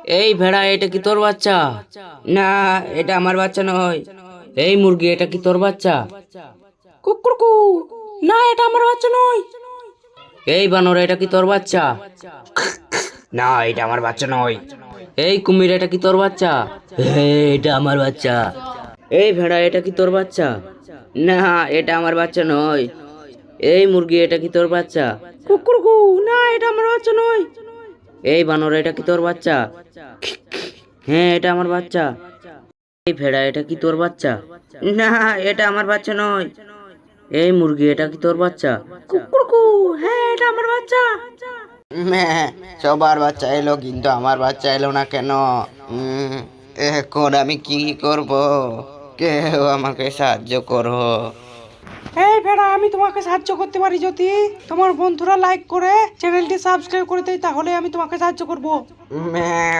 এই ভেড়া, এটা কি তোর বাচ্চা? না, এটা আমার বাচ্চা নয়। এই মুরগি, এটা কি তোর বাচ্চা? কুকুরকু, না, এটা আমার বাচ্চা নয়। এই বানর, এটা কি তোর বাচ্চা? না, এটা আমার বাচ্চা নয়। এই কুমির, এটা কি তোর বাচ্চা? এটা আমার বাচ্চা। এই ভেড়া, এটা কি তোর বাচ্চা? না, এটা আমার বাচ্চা নয়। এই মুরগি, এটা কি তোর বাচ্চা? কুকুরকু, না, এটা আমার বাচ্চা নয়। এই বানর, এটা কি তোর বাচ্চা? হ্যাঁ, এটা আমার বাচ্চা। এই ভেড়া, এটা কি তোর বাচ্চা? না, এটা আমার বাচ্চা নয়। এই মুরগি, এটা কি তোর বাচ্চা? কুকুরকু, হ্যাঁ, এটা আমার বাচ্চা। ম্যাঁ, সবার বাচ্চা এলো কিন্তু আমার বাচ্চা এলো না কেন? এখন আমি কি করব? কেউ আমাকে সাহায্য করো। এই ভেড়া, আমি তোমাকে সাহায্য করতে পারি যদি তোমার বন্ধুরা লাইক করে চ্যানেলটি সাবস্ক্রাইব করে দেয়, তাহলে আমি তোমাকে সাহায্য করব। ম্যাঁ